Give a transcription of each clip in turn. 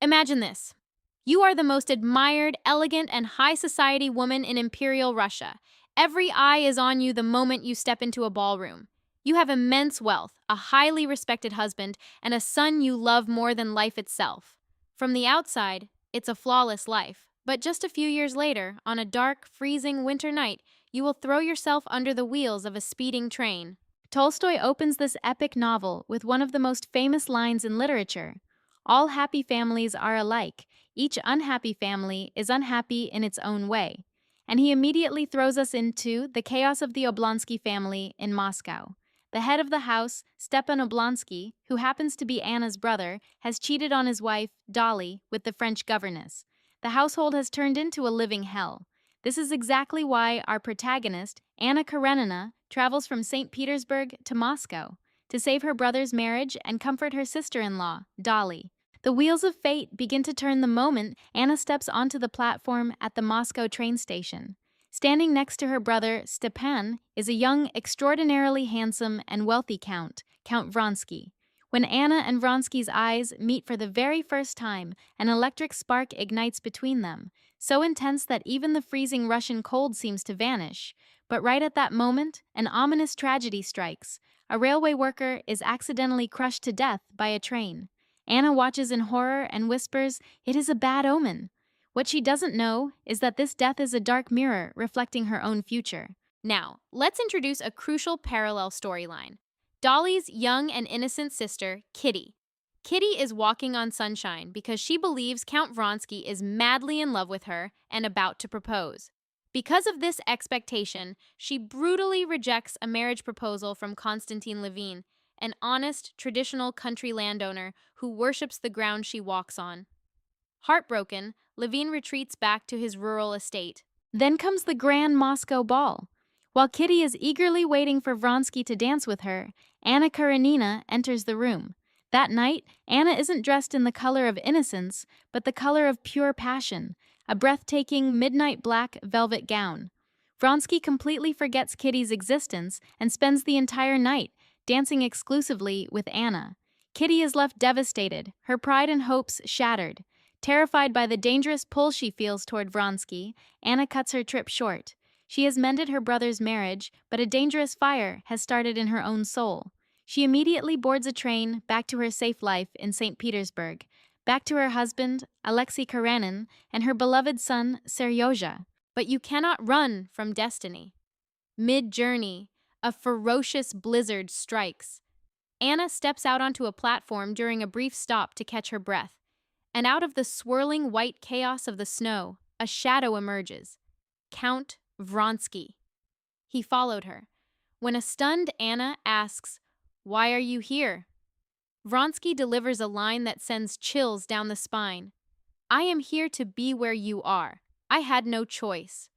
Imagine this. You are the most admired, elegant, and high society woman in Imperial Russia. Every eye is on you the moment you step into a ballroom. You have immense wealth, a highly respected husband, and a son you love more than life itself. From the outside, it's a flawless life. But just a few years later, on a dark, freezing winter night, you will throw yourself under the wheels of a speeding train. Tolstoy opens this epic novel with one of the most famous lines in literature. All happy families are alike. Each unhappy family is unhappy in its own way. And he immediately throws us into the chaos of the Oblonsky family in Moscow. The head of the house, Stepan Oblonsky, who happens to be Anna's brother, has cheated on his wife, Dolly, with the French governess. The household has turned into a living hell. This is exactly why our protagonist, Anna Karenina, travels from St. Petersburg to Moscow to save her brother's marriage and comfort her sister-in-law, Dolly. The wheels of fate begin to turn the moment Anna steps onto the platform at the Moscow train station. Standing next to her brother, Stepan, is a young, extraordinarily handsome and wealthy count, Count Vronsky. When Anna and Vronsky's eyes meet for the very first time, an electric spark ignites between them, so intense that even the freezing Russian cold seems to vanish. But right at that moment, an ominous tragedy strikes. A railway worker is accidentally crushed to death by a train. Anna watches in horror and whispers, "It is a bad omen." What she doesn't know is that this death is a dark mirror reflecting her own future. Now, let's introduce a crucial parallel storyline. Dolly's young and innocent sister, Kitty. Kitty is walking on sunshine because she believes Count Vronsky is madly in love with her and about to propose. Because of this expectation, she brutally rejects a marriage proposal from Konstantin Levine, an honest, traditional country landowner who worships the ground she walks on. Heartbroken, Levine retreats back to his rural estate. Then comes the grand Moscow ball. While Kitty is eagerly waiting for Vronsky to dance with her, Anna Karenina enters the room. That night, Anna isn't dressed in the color of innocence, but the color of pure passion, a breathtaking midnight black velvet gown. Vronsky completely forgets Kitty's existence and spends the entire night dancing exclusively with Anna. Kitty is left devastated, her pride and hopes shattered. Terrified by the dangerous pull she feels toward Vronsky, Anna cuts her trip short. She has mended her brother's marriage, but a dangerous fire has started in her own soul. She immediately boards a train back to her safe life in St. Petersburg, back to her husband, Alexei Karenin, and her beloved son, Seryozha. But you cannot run from destiny. Mid-journey, a ferocious blizzard strikes. Anna steps out onto a platform during a brief stop to catch her breath, and out of the swirling white chaos of the snow, a shadow emerges. Count Vronsky. He followed her. When a stunned Anna asks, "Why are you here?" Vronsky delivers a line that sends chills down the spine. "I am here to be where you are. I had no choice."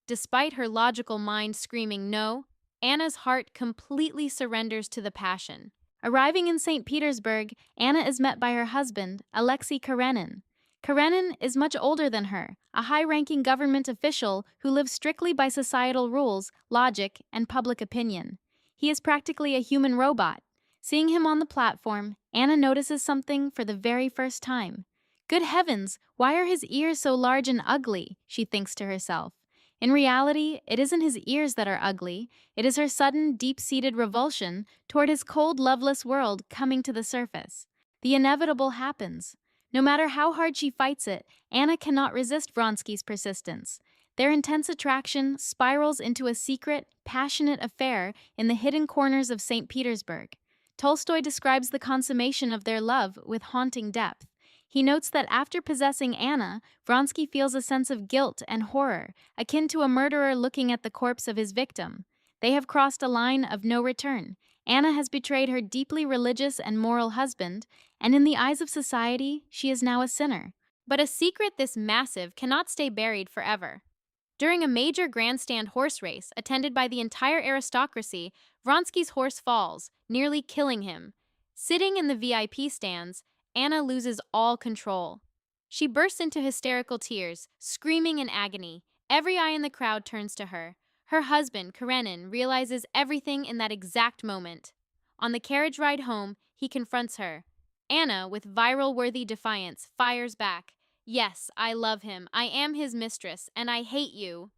Despite her logical mind screaming no, Anna's heart completely surrenders to the passion. Arriving in St. Petersburg, Anna is met by her husband, Alexei Karenin. Karenin is much older than her, a high-ranking government official who lives strictly by societal rules, logic, and public opinion. He is practically a human robot. Seeing him on the platform, Anna notices something for the very first time. "Good heavens, why are his ears so large and ugly?" she thinks to herself. In reality, it isn't his ears that are ugly, it is her sudden, deep-seated revulsion toward his cold, loveless world coming to the surface. The inevitable happens. No matter how hard she fights it, Anna cannot resist Vronsky's persistence. Their intense attraction spirals into a secret, passionate affair in the hidden corners of St. Petersburg. Tolstoy describes the consummation of their love with haunting depth. He notes that after possessing Anna, Vronsky feels a sense of guilt and horror, akin to a murderer looking at the corpse of his victim. They have crossed a line of no return. Anna has betrayed her deeply religious and moral husband, and in the eyes of society, she is now a sinner. But a secret this massive cannot stay buried forever. During a major grandstand horse race attended by the entire aristocracy, Vronsky's horse falls, nearly killing him. Sitting in the VIP stands, Anna loses all control. She bursts into hysterical tears, screaming in agony. Every eye in the crowd turns to her. Her husband, Karenin, realizes everything in that exact moment. On the carriage ride home, he confronts her. Anna, with viral-worthy defiance, fires back. Yes, I love him. I am his mistress, and I hate you.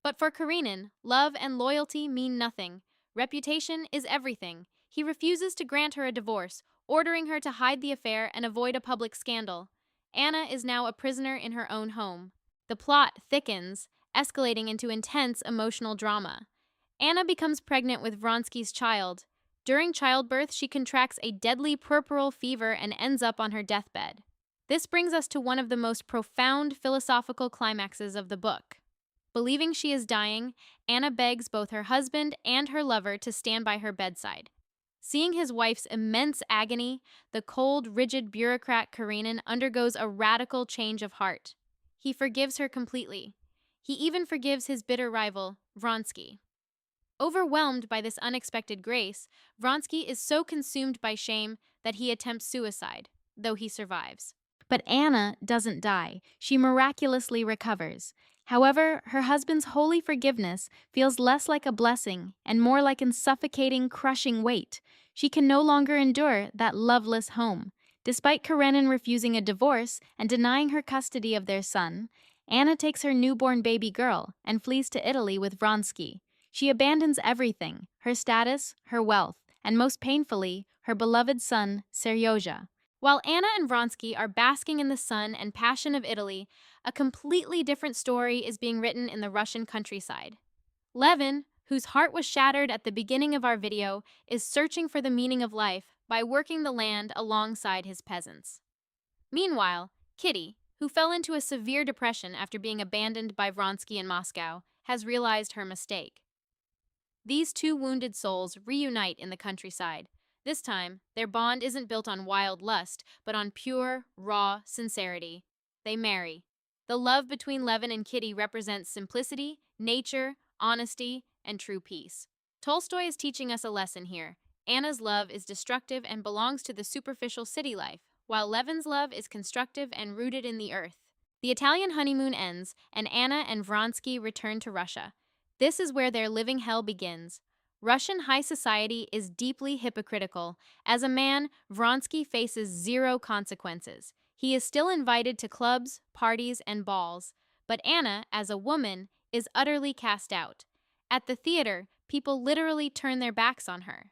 But for Karenin, love and loyalty mean nothing. Reputation is everything. He refuses to grant her a divorce, ordering her to hide the affair and avoid a public scandal. Anna is now a prisoner in her own home. The plot thickens, escalating into intense emotional drama. Anna becomes pregnant with Vronsky's child. During childbirth, she contracts a deadly puerperal fever and ends up on her deathbed. This brings us to one of the most profound philosophical climaxes of the book. Believing she is dying, Anna begs both her husband and her lover to stand by her bedside. Seeing his wife's immense agony, the cold, rigid bureaucrat Karenin undergoes a radical change of heart. He forgives her completely. He even forgives his bitter rival, Vronsky. Overwhelmed by this unexpected grace, Vronsky is so consumed by shame that he attempts suicide, though he survives. But Anna doesn't die. She miraculously recovers. However, her husband's holy forgiveness feels less like a blessing and more like a suffocating, crushing weight. She can no longer endure that loveless home. Despite Karenin refusing a divorce and denying her custody of their son, Anna takes her newborn baby girl and flees to Italy with Vronsky. She abandons everything, her status, her wealth, and most painfully, her beloved son, Seryozha. While Anna and Vronsky are basking in the sun and passion of Italy, a completely different story is being written in the Russian countryside. Levin, whose heart was shattered at the beginning of our video, is searching for the meaning of life by working the land alongside his peasants. Meanwhile, Kitty, who fell into a severe depression after being abandoned by Vronsky in Moscow, has realized her mistake. These two wounded souls reunite in the countryside. This time, their bond isn't built on wild lust, but on pure, raw sincerity. They marry. The love between Levin and Kitty represents simplicity, nature, honesty, and true peace. Tolstoy is teaching us a lesson here. Anna's love is destructive and belongs to the superficial city life, while Levin's love is constructive and rooted in the earth. The Italian honeymoon ends, and Anna and Vronsky return to Russia. This is where their living hell begins. Russian high society is deeply hypocritical. As a man, Vronsky faces zero consequences. He is still invited to clubs, parties, and balls. But Anna, as a woman, is utterly cast out. At the theater, people literally turn their backs on her.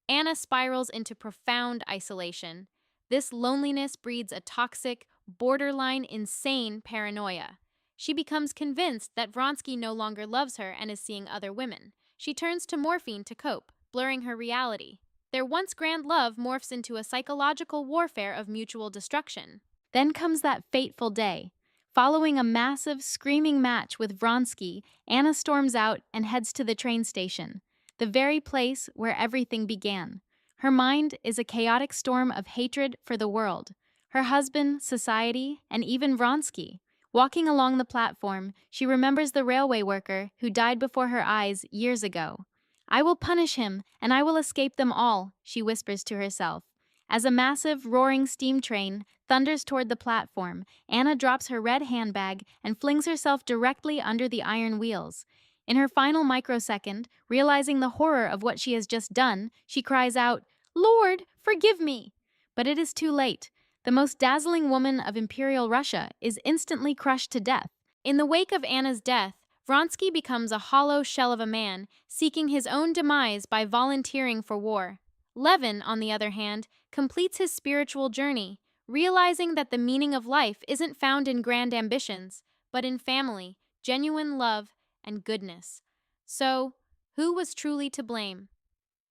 Anna spirals into profound isolation. This loneliness breeds a toxic, borderline insane paranoia. She becomes convinced that Vronsky no longer loves her and is seeing other women. She turns to morphine to cope, blurring her reality. Their once grand love morphs into a psychological warfare of mutual destruction. Then comes that fateful day. Following a massive, screaming match with Vronsky, Anna storms out and heads to the train station, the very place where everything began. Her mind is a chaotic storm of hatred for the world, her husband, society, and even Vronsky. Walking along the platform, she remembers the railway worker who died before her eyes years ago. "I will punish him, and I will escape them all," she whispers to herself. As a massive, roaring steam train thunders toward the platform, Anna drops her red handbag and flings herself directly under the iron wheels. In her final microsecond, realizing the horror of what she has just done, she cries out, "Lord, forgive me!" But it is too late. The most dazzling woman of Imperial Russia is instantly crushed to death. In the wake of Anna's death, Vronsky becomes a hollow shell of a man, seeking his own demise by volunteering for war. Levin, on the other hand, completes his spiritual journey, realizing that the meaning of life isn't found in grand ambitions, but in family, genuine love, and goodness. So, who was truly to blame?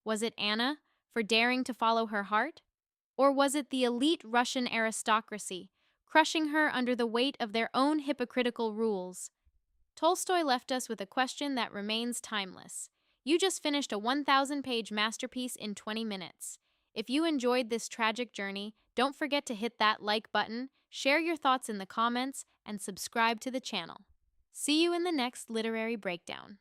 Was it Anna, for daring to follow her heart? Or was it the elite Russian aristocracy, crushing her under the weight of their own hypocritical rules? Tolstoy left us with a question that remains timeless. You just finished a 1,000-page masterpiece in 20 minutes. If you enjoyed this tragic journey, don't forget to hit that like button, share your thoughts in the comments, and subscribe to the channel. See you in the next literary breakdown.